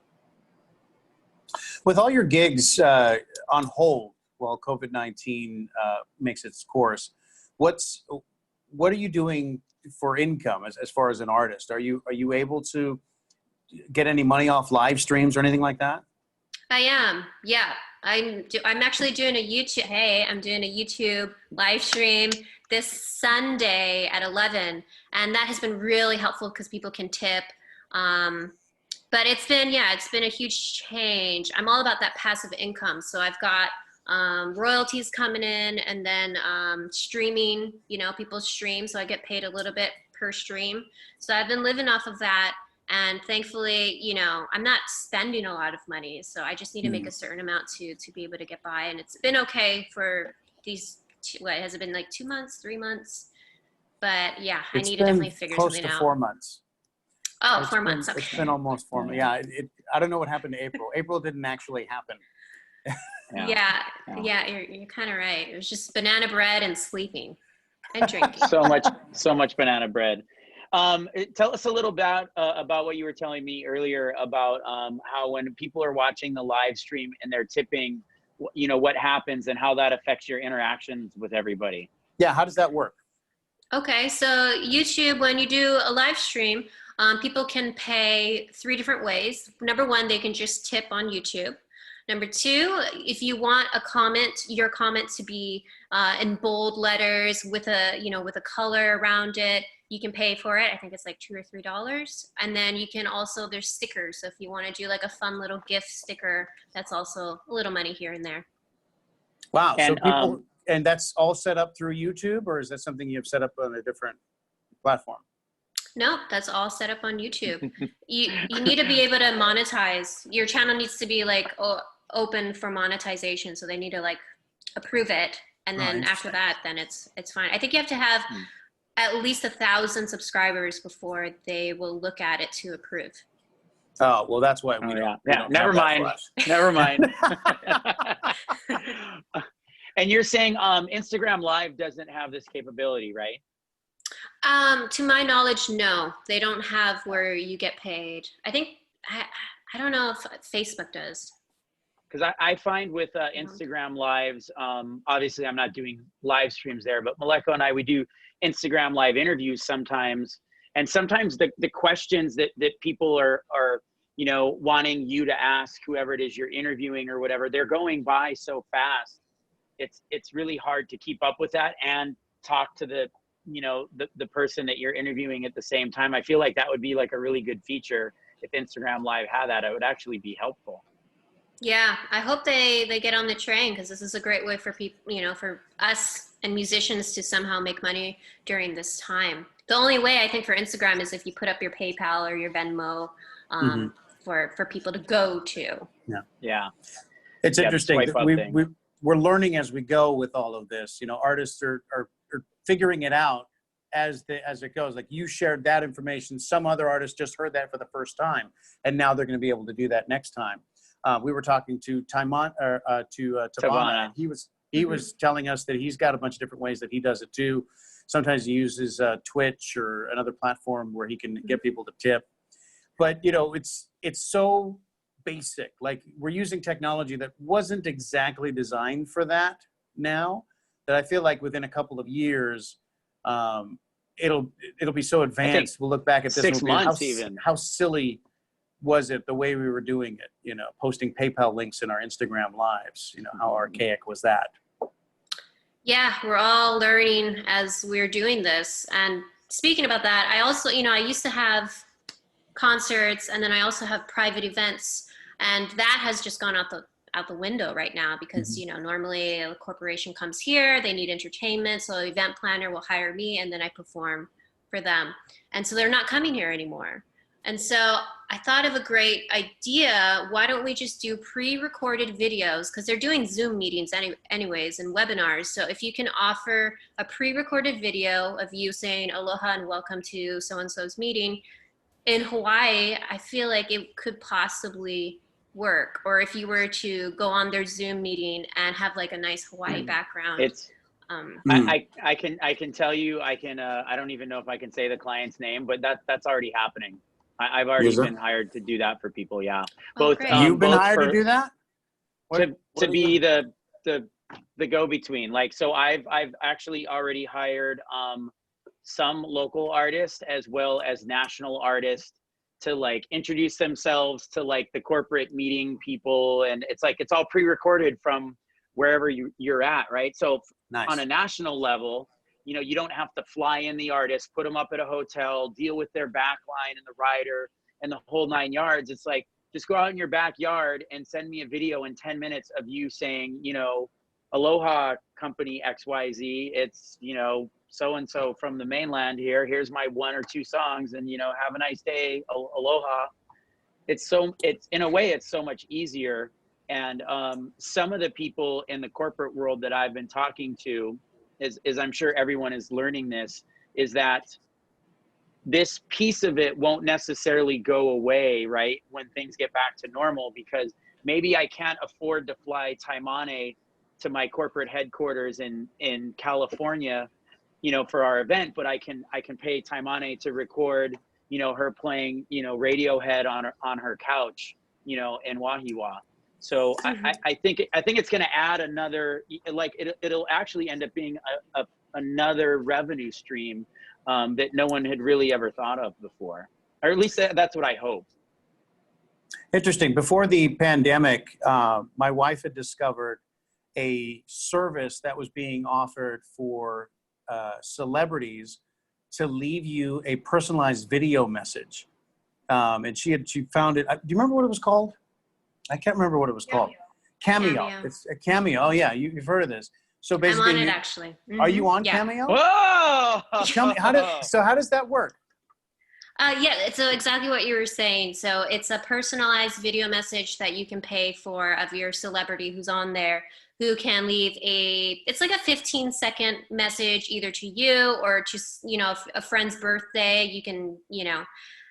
S1: With all your gigs on hold while COVID-19 makes its course, what are you doing for income as far as an artist? Are you able to get any money off live streams or anything like that?
S2: I am. Yeah. I'm actually doing a YouTube. Hey, I'm doing a YouTube live stream this Sunday at 11, and that has been really helpful because people can tip. But it's been a huge change. I'm all about that passive income. So I've got royalties coming in, and then streaming, people stream. So I get paid a little bit per stream. So I've been living off of that. And thankfully, I'm not spending a lot of money. So I just need to make a certain amount to be able to get by. And it's been okay for these, has it been like 2 months, 3 months? But yeah, I need to definitely figure something out.
S1: Close to 4 months.
S2: Oh, 4 months. Okay.
S1: It's been almost 4 months. Yeah. I don't know what happened to April. April didn't actually happen.
S2: Yeah, you're kind of right. It was just banana bread and sleeping and drinking.
S3: so much banana bread. Tell us a little about what you were telling me earlier about how when people are watching the live stream and they're tipping, what happens and how that affects your interactions with everybody.
S1: Yeah, how does that work?
S2: Okay, so YouTube, when you do a live stream, people can pay 3 different ways. Number one, they can just tip on YouTube. Number two, if you want your comment to be in bold letters with with a color around it, you can pay for it. I think it's like $2 or $3. And then you can also, there's stickers. So if you want to do like a fun little gift sticker, that's also a little money here and there.
S1: Wow.
S3: And,
S1: So people, and that's all set up through YouTube, or is that something you've set up on a different platform?
S2: No, that's all set up on YouTube. You need to be able to monetize. Your channel needs to be like open for monetization. So they need to like approve it. And then after that, then it's fine. I think you have to have at least 1,000 subscribers before they will look at it to approve.
S1: Oh, well, that's why we don't. We don't
S3: never mind. Never mind. And you're saying Instagram Live doesn't have this capability, right?
S2: To my knowledge, no. They don't have where you get paid. I think, I don't know if Facebook does.
S3: Because I find with Instagram Lives, obviously I'm not doing live streams there, but Maleko and I, we do Instagram Live interviews sometimes. And sometimes the questions that people are wanting you to ask whoever it is you're interviewing or whatever, they're going by so fast. It's really hard to keep up with that and talk to the person that you're interviewing at the same time. I feel like that would be like a really good feature if Instagram Live had that. It would actually be helpful.
S2: Yeah, I hope they get on the train, because this is a great way for people, for us and musicians to somehow make money during this time. The only way I think for Instagram is if you put up your PayPal or your Venmo for people to go to.
S1: Yeah. It's interesting. We're learning as we go with all of this. Artists are figuring it out as it goes. Like you shared that information, some other artists just heard that for the first time, and now they're going to be able to do that next time. We were talking to Taimane, and he was telling us that he's got a bunch of different ways that he does it too. Sometimes he uses Twitch or another platform where he can get people to tip. But it's so basic. Like we're using technology that wasn't exactly designed for that now, that I feel like within a couple of years, it'll be so advanced. We'll look back at this
S3: 6 months
S1: how silly was it the way we were doing it, posting PayPal links in our Instagram lives, how archaic was that?
S2: Yeah, we're all learning as we're doing this. And speaking about that, I also, I used to have concerts, and then I also have private events, and that has just gone out the window right now, because normally a corporation comes here, they need entertainment, so an event planner will hire me, and then I perform for them. And so they're not coming here anymore. And so I thought of a great idea. Why don't we just do pre-recorded videos? Because they're doing Zoom meetings anyways and webinars. So if you can offer a pre-recorded video of you saying aloha and welcome to so-and-so's meeting in Hawaii, I feel like it could possibly work. Or if you were to go on their Zoom meeting and have like a nice Hawaii background.
S3: I can tell you, I don't even know if I can say the client's name, but that's already happening. I've already been hired to do that for people. Yeah.
S2: Both.
S1: You've been hired to do that?
S3: To be the go-between. Like, so I've actually already hired some local artists as well as national artists to like introduce themselves to like the corporate meeting people. And it's all pre-recorded from wherever you're at. Right. So on a national level, you don't have to fly in the artist, put them up at a hotel, deal with their backline and the rider and the whole 9 yards. It's like, just go out in your backyard and send me a video in 10 minutes of you saying, Aloha Company XYZ. It's, so-and-so from the mainland here. Here's my 1 or 2 songs, and, have a nice day. Aloha. It's in a way, it's so much easier. And some of the people in the corporate world that I've been talking to, is I'm sure everyone is learning this, is that this piece of it won't necessarily go away, right, when things get back to normal, because maybe I can't afford to fly Taimane to my corporate headquarters in California, for our event, but I can pay Taimane to record, her playing, Radiohead on her couch, in Wahiwa. So I think it's going to add another, like it'll actually end up being another revenue stream that no one had really ever thought of before, or at least that's what I hope.
S1: Interesting. Before the pandemic, my wife had discovered a service that was being offered for celebrities to leave you a personalized video message. And she found it. Do you remember what it was called? I can't remember what it was called. Cameo. It's a Cameo. Oh yeah, you've heard of this. So basically,
S2: I'm on it actually.
S1: Are you on Cameo?
S3: Whoa!
S1: Tell me how does that work?
S2: Yeah, so exactly what you were saying. So it's a personalized video message that you can pay for of your celebrity who's on there, who can leave it's like a 15-second message either to you or to, a friend's birthday. You can,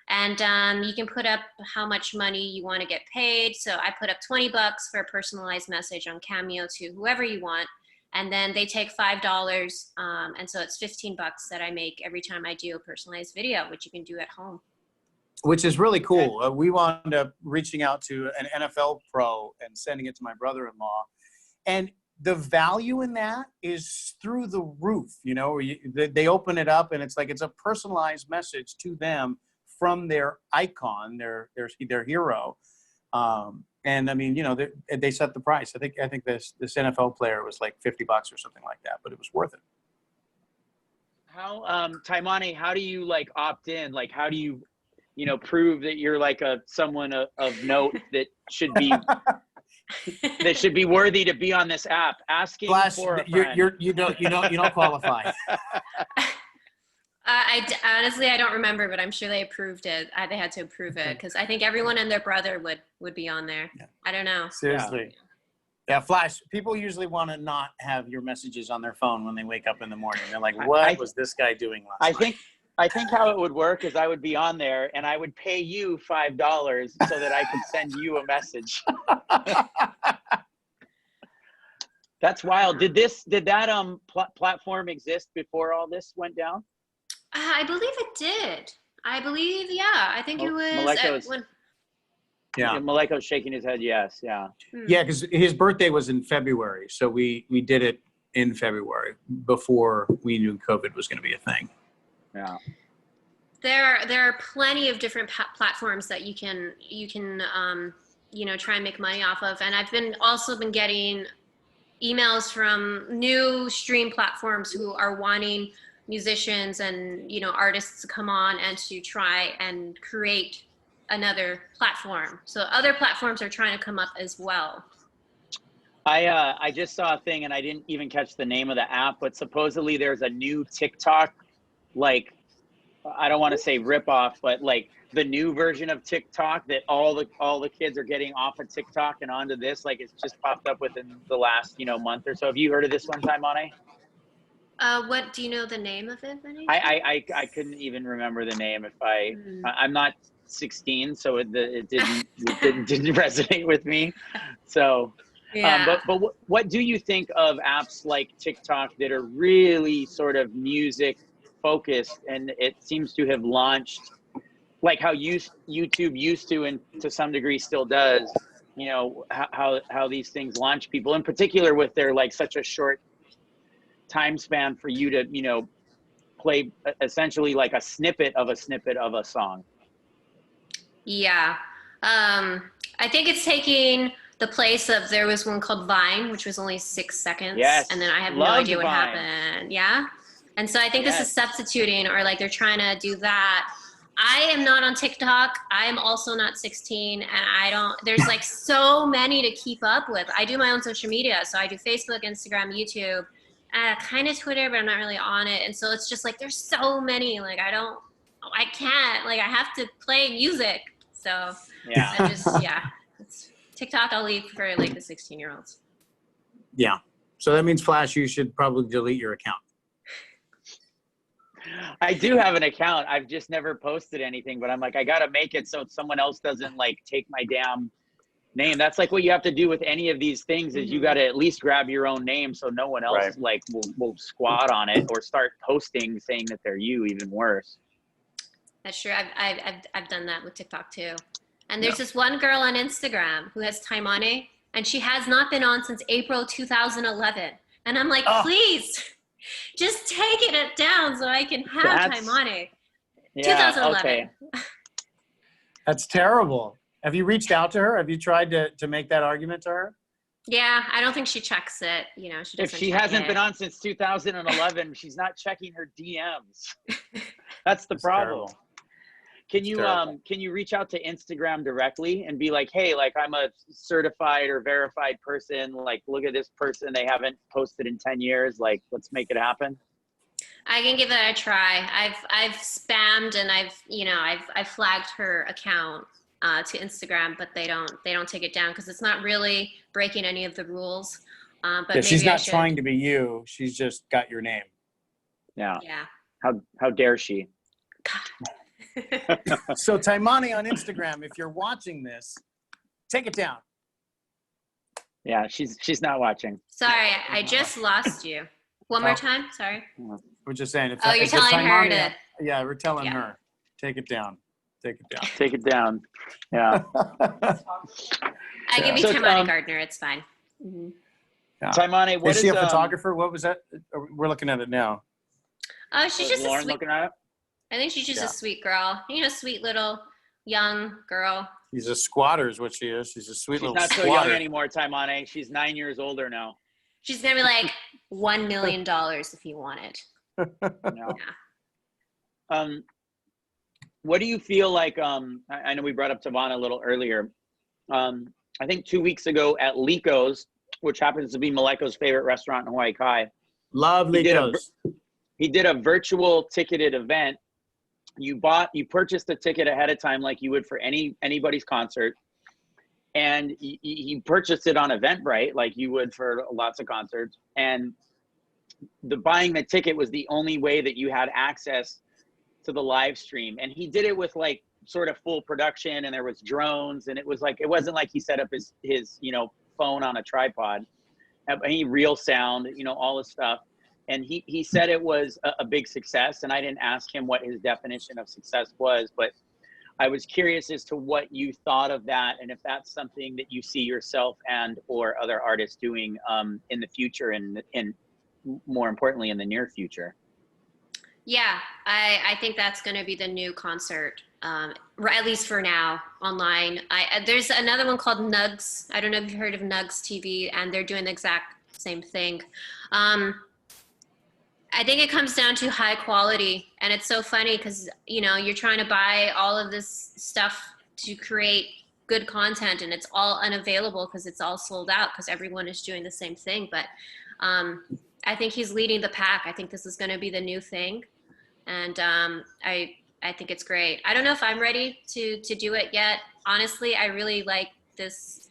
S2: and you can put up how much money you want to get paid. So I put up $20 for a personalized message on Cameo to whoever you want. And then they take $5, and so it's $15 that I make every time I do a personalized video, which you can do at home.
S1: Which is really cool. We wound up reaching out to an NFL pro and sending it to my brother-in-law. And the value in that is through the roof. They open it up and it's a personalized message to them from their icon, their hero. And I mean, they set the price. I think this NFL player was like $50 or something like that, but it was worth it.
S3: How, Taimane, how do you opt in? How do you, prove that you're someone of note that should be that should be worthy to be on this app? Asking
S1: Flash,
S3: for a friend.
S1: you don't qualify.
S2: Honestly, I don't remember, but I'm sure they approved it. They had to approve it because I think everyone and their brother would be on there. Yeah. I don't know.
S1: Seriously. Yeah, Flash, people usually want to not have your messages on their phone when they wake up in the morning. They're like, what was this guy doing last night?
S3: I think how it would work is I would be on there and I would pay you $5 so that I could send you a message. That's wild. Did that platform exist before all this went down?
S2: I believe it did. I think it was
S1: Yeah,
S3: Maleko's shaking his head. Yes, yeah.
S1: Yeah, because his birthday was in February, so we did it in February before we knew COVID was going to be a thing.
S3: Yeah.
S2: There are plenty of different platforms that you can try and make money off of, and I've also been getting emails from new stream platforms who are wanting musicians and artists to come on and to try and create another platform. So other platforms are trying to come up as well.
S3: I just saw a thing and I didn't even catch the name of the app, but supposedly there's a new TikTok, I don't want to say rip off, but the new version of TikTok that all the kids are getting off of TikTok and onto this. It's just popped up within the last month or so. Have you heard of this one, Taimane?
S2: What do you know the name of it?
S3: I couldn't even remember the name. I'm not 16, so it didn't resonate with me. So,
S2: yeah.
S3: But what do you think of apps like TikTok that are really sort of music focused, and it seems to have launched how YouTube used to, and to some degree still does, how these things launch people, in particular with their such a short time span for you to play essentially a snippet of a song.
S2: Yeah. I think it's taking the place of, there was one called Vine, which was only 6 seconds.
S3: Yes.
S2: And then I have no idea what happened. Yeah. And so I think this is substituting, or they're trying to do that. I am not on TikTok. I am also not 16, and there's so many to keep up with. I do my own social media. So I do Facebook, Instagram, YouTube, kind of Twitter, but I'm not really on it. And so it's just there's so many, I can't, I have to play music. So
S3: yeah,
S2: it's TikTok I'll leave for the 16-year-olds.
S1: Yeah. So that means, Flash, you should probably delete your account.
S3: I do have an account. I've just never posted anything, but I'm I got to make it so someone else doesn't take my damn name. That's what you have to do with any of these things, is you got to at least grab your own name so no one else will squat on it or start posting saying that they're you, even worse.
S2: That's true. I've done that with TikTok too. And there's this one girl on Instagram who has Taimane, and she has not been on since April 2011. And I'm please, just take it down so I can have Taimane. 2011.
S3: Okay.
S1: That's terrible. Have you reached out to her? Have you tried to make that argument to her?
S2: Yeah, I don't think she checks it. You know, she doesn't.
S3: If she
S2: check
S3: hasn't
S2: it.
S3: been on since 2011, she's not checking her DMs. That's the problem.
S1: Terrible.
S3: Can you reach out to Instagram directly and be like, hey, like I'm a certified or verified person. Like, look at this person. They haven't posted in 10 years. Like, let's make it happen.
S2: I can give that a try. I've spammed and I've flagged her account to Instagram, but they don't take it down because it's not really breaking any of the rules. But
S1: Yeah,
S2: maybe
S1: she's
S2: I
S1: not
S2: should.
S1: trying to be you. She's just got your name.
S3: Yeah.
S2: Yeah.
S3: How dare she?
S1: So Taimane on Instagram, if you're watching this, take it down.
S3: Yeah, she's not watching.
S2: Sorry, I just lost you. One more time. Sorry.
S1: We're just saying.
S2: Oh, you're telling her to.
S1: Yeah, we're telling her. Take it down. Take it down.
S3: Take it down. Yeah.
S2: I can be
S3: So,
S2: Taimane Gardner. It's fine. Mm-hmm.
S1: Yeah.
S3: Taimane, what
S1: is she a photographer? What was that? We're looking at it now.
S2: Oh, she's just
S3: Lauren
S2: a sweet.
S3: looking at it?
S2: I think she's just a sweet girl. You know, sweet little young girl.
S1: She's a squatter, is what she is. She's a sweet little
S3: She's not
S1: squatter.
S3: so young anymore, Taimane. She's 9 years older now.
S2: She's gonna be like $1 million if you want it.
S3: No. Yeah. What do you feel like? I know we brought up Tavana a little earlier. I think 2 weeks ago at Lico's, which happens to be Maleko's favorite restaurant in Hawaii Kai.
S1: Love Lico's.
S3: He did a virtual ticketed event. You purchased a ticket ahead of time like you would for anybody's concert. And he purchased it on Eventbrite like you would for lots of concerts. And buying the ticket was the only way that you had access to the live stream. And he did it with like sort of full production, and there was drones, and it wasn't like he set up his phone on a tripod. He real sound, all this stuff. And he said it was a big success. And I didn't ask him what his definition of success was, but I was curious as to what you thought of that, and if that's something that you see yourself and or other artists doing in the future, and more importantly in the near future.
S2: Yeah, I think that's going to be the new concert, at least for now, online. There's another one called Nugs. I don't know if you've heard of Nugs TV, and they're doing the exact same thing. I think it comes down to high quality, and it's so funny because you're trying to buy all of this stuff to create good content, and it's all unavailable because it's all sold out because everyone is doing the same thing. But I think he's leading the pack. I think this is going to be the new thing, and I think it's great. I don't know if I'm ready to do it yet. Honestly, I really like this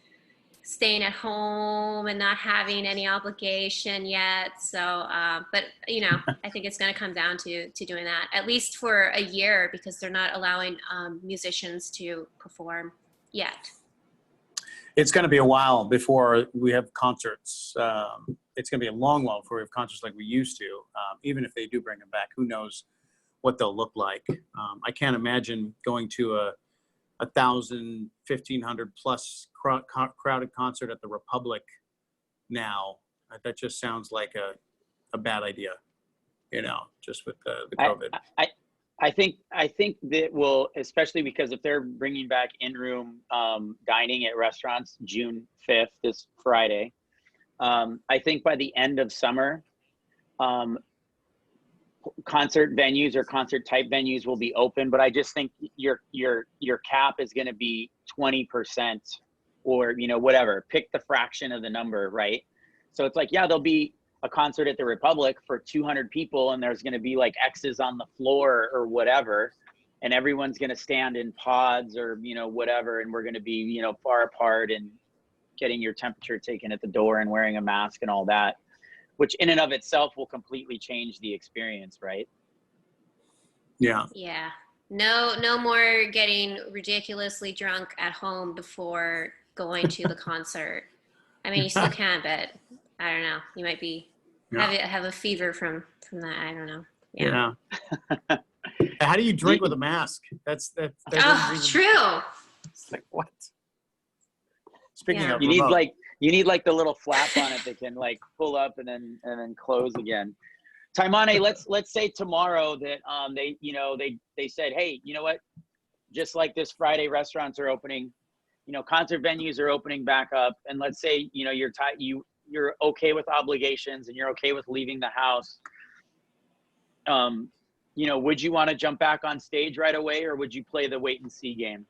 S2: staying at home and not having any obligation yet. So, but I think it's going to come down to doing that at least for a year, because they're not allowing musicians to perform yet.
S1: It's going to be a while before we have concerts. It's going to be a long while before we have concerts like we used to. Even if they do bring them back, who knows what they'll look like. I can't imagine going to a 1,000, 1,500 plus crowded concert at the Republic now. That just sounds like a bad idea, just with the COVID.
S3: I think that will, especially because if they're bringing back in-room dining at restaurants June 5th, this Friday, I think by the end of summer, concert venues or concert type venues will be open. But I just think your cap is going to be 20% or, whatever, pick the fraction of the number, right? So it's like, yeah, there'll be a concert at the Republic for 200 people, and there's going to be like X's on the floor or whatever, and everyone's going to stand in pods or whatever, and we're going to be far apart and getting your temperature taken at the door and wearing a mask and all that, which in and of itself will completely change the experience, right?
S1: Yeah.
S2: No more getting ridiculously drunk at home before going to the concert. I mean, you still can, but I don't know. You might be have a fever from that. I don't know. Yeah.
S1: How do you drink with a mask? That's
S2: true.
S1: It's like, what? Speaking of,
S3: you need like the little flap on it that can like pull up and then close again. Taimane, let's say tomorrow that they said, hey, you know what? Just like this Friday, restaurants are opening. concert venues are opening back up, and let's say, you're okay with obligations and you're okay with leaving the house, would you want to jump back on stage right away, or would you play the wait and see game?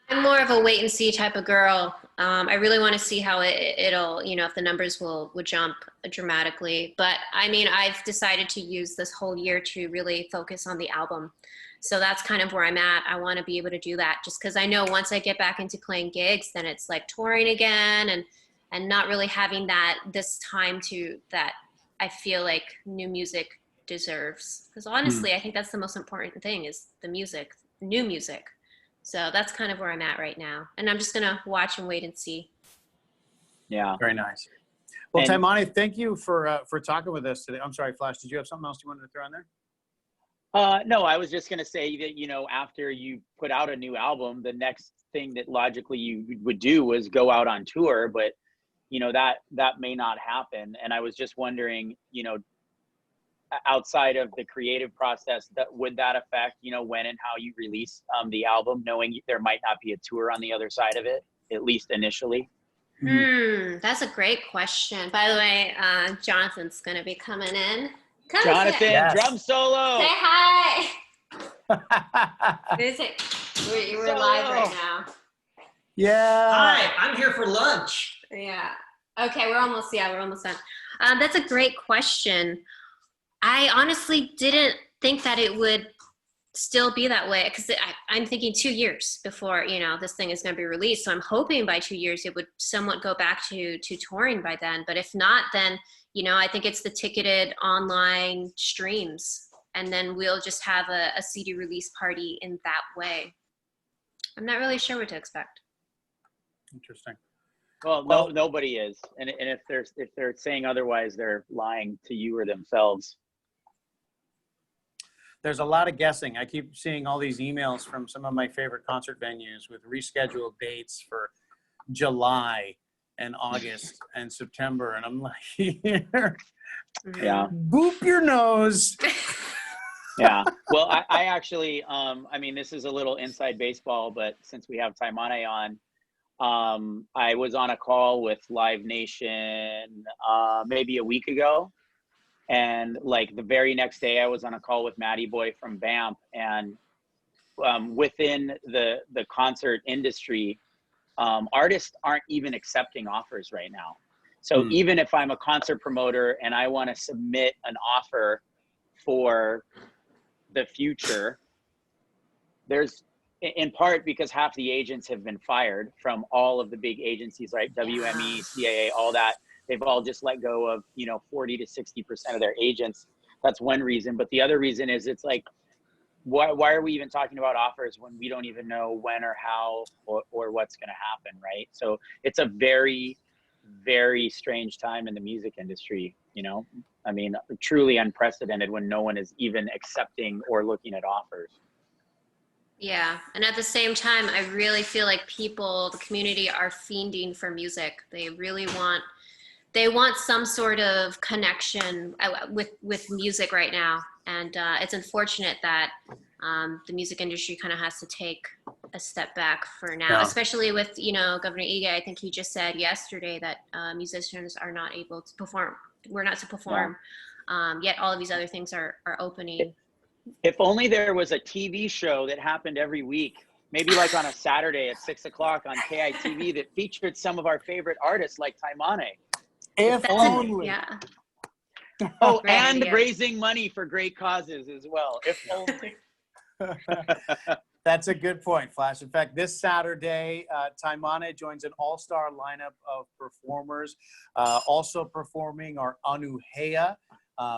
S2: I'm more of a wait and see type of girl. I really want to see how it'll, if the numbers would jump dramatically. But I mean, I've decided to use this whole year to really focus on the album. So that's kind of where I'm at. I want to be able to do that just because I know once I get back into playing gigs, then it's like touring again and not really having this time that I feel like new music deserves. Because honestly, I think that's the most important thing is the music, new music. So that's kind of where I'm at right now. And I'm just going to watch and wait and see.
S3: Yeah.
S1: Very nice. Well, Taimane, thank you for talking with us today. I'm sorry, Flash, did you have something else you wanted to throw in there?
S3: No, I was just going to say that, after you put out a new album, the next thing that logically you would do was go out on tour, but, that may not happen. And I was just wondering, outside of the creative process, would that affect, when and how you release the album, knowing there might not be a tour on the other side of it, at least initially?
S2: That's a great question. By the way, Jonathan's going to be coming in.
S3: Jonathan, yes. Drum solo.
S2: Say hi. We're live right now.
S1: Yeah.
S4: Hi, I'm here for lunch.
S2: Yeah. Okay, we're almost done. That's a great question. I honestly didn't think that it would still be that way because I'm thinking 2 years before, this thing is going to be released. So I'm hoping by 2 years it would somewhat go back to touring by then. But if not, then, I think it's the ticketed online streams. And then we'll just have a CD release party in that way. I'm not really sure what to expect.
S1: Interesting.
S3: Well, nobody is. And if they're saying otherwise, they're lying to you or themselves.
S1: There's a lot of guessing. I keep seeing all these emails from some of my favorite concert venues with rescheduled dates for July and August and September. And I'm like,
S3: yeah,
S1: boop your nose.
S3: Yeah. Well, I actually, this is a little inside baseball, but since we have Taimane on, I was on a call with Live Nation maybe a week ago. And like the very next day, I was on a call with Matty Boy from BAMP, and within the concert industry, artists aren't even accepting offers right now. So even if I'm a concert promoter and I want to submit an offer for the future, there's in part because half the agents have been fired from all of the big agencies, right? WME, CAA, all that. They've all just let go of, 40 to 60% of their agents. That's one reason. But the other reason is it's like, why are we even talking about offers when we don't even know when or how or what's going to happen, right? So it's a very, very strange time in the music industry, truly unprecedented when no one is even accepting or looking at offers.
S2: Yeah, and at the same time, I really feel like the community are fiending for music. They really want some sort of connection with music right now. And it's unfortunate that the music industry kind of has to take a step back for now, especially with, Governor Ige. I think he just said yesterday that musicians are not able to perform. We're not to perform, yet all of these other things are opening.
S3: If only there was a TV show that happened every week, maybe like on a Saturday at 6:00 on KITV that featured some of our favorite artists like Taimane.
S1: If only.
S2: Yeah.
S3: Oh, and raising money for great causes as well. If only.
S1: That's a good point, Flash. In fact, this Saturday, Taimane joins an all-star lineup of performers. Also performing are Anuhea.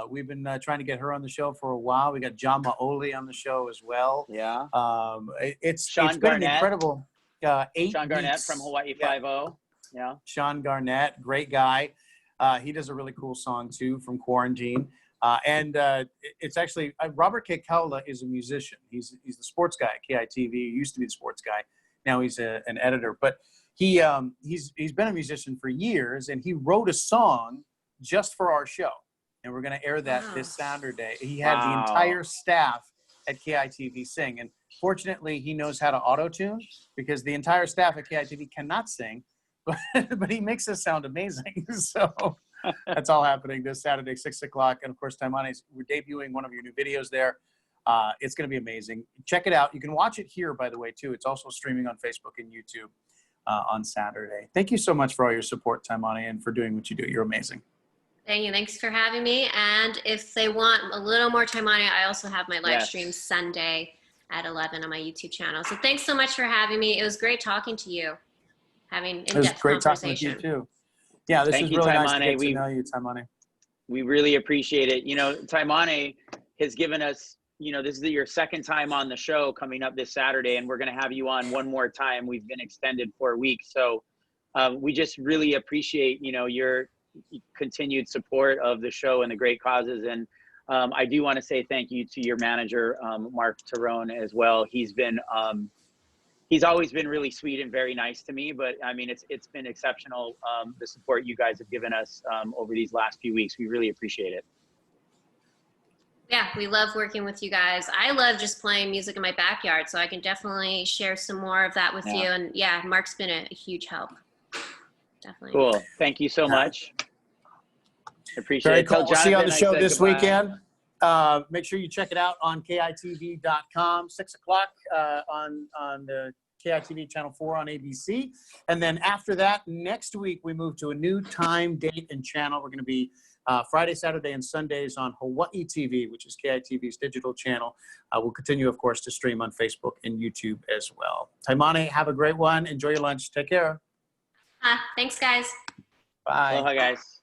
S1: We've been trying to get her on the show for a while. We got John Maoli on the show as well.
S3: Yeah.
S1: It's been an incredible 8
S3: Sean Garnett
S1: weeks.
S3: from Hawaii Five-0. Yeah.
S1: Sean Garnett, great guy. He does a really cool song too from Quarantine. And it's actually Robert K. Kaula is a musician. He's the sports guy at KITV. He used to be the sports guy. Now he's an editor. But he's been a musician for years, and he wrote a song just for our show. And we're going to air that this Saturday. He had the entire staff at KITV sing. And Fortunately, he knows how to auto-tune because the entire staff at KITV cannot sing, but he makes us sound amazing. So that's all happening this Saturday, 6 o'clock. And of course, Taimane, we're debuting one of your new videos there. It's going to be amazing. Check it out. You can watch it here, by the way, too. It's also streaming on Facebook and YouTube on Saturday. Thank you so much for all your support, Taimane, and for doing what you do. You're amazing.
S2: Thank you. Thanks for having me. And if they want a little more Taimane, I also have my live stream Sunday at 11 on my YouTube channel. So thanks so much for having me. It was great talking to you, having in-depth conversation.
S1: It was great talking with you, too. Yeah, this is really nice to get to know you, Taimane.
S3: We really appreciate it. You know, Taimane has given us, you know, this is your second time on the show coming up this Saturday, and we're going to have you on one more time. We've been extended for a week. So we just really appreciate, you know, your continued support of the show and the great causes. And I do want to say thank you to your manager, Mark Tyrone, as well. He's always been really sweet and very nice to me, but I mean, it's been exceptional, the support you guys have given us over these last few weeks. We really appreciate it.
S2: Yeah, we love working with you guys. I love just playing music in my backyard, so I can definitely share some more of that with you. And yeah, Mark's been a huge help. Definitely.
S3: Cool. Thank you so much. Appreciate
S1: Very
S3: it.
S1: cool. We'll see you on the show this
S3: goodbye.
S1: weekend. Make sure you check it out on KITV.com, 6 o'clock on the KITV Channel 4 on ABC. And then after that, next week, we move to a new time, date, and channel. We're going to be Friday, Saturday, and Sundays on Hawaii TV, which is KITV's digital channel. We'll continue, of course, to stream on Facebook and YouTube as well. Taimane, have a great one. Enjoy your lunch. Take care.
S2: Thanks, guys.
S1: Bye.
S3: Aloha, guys.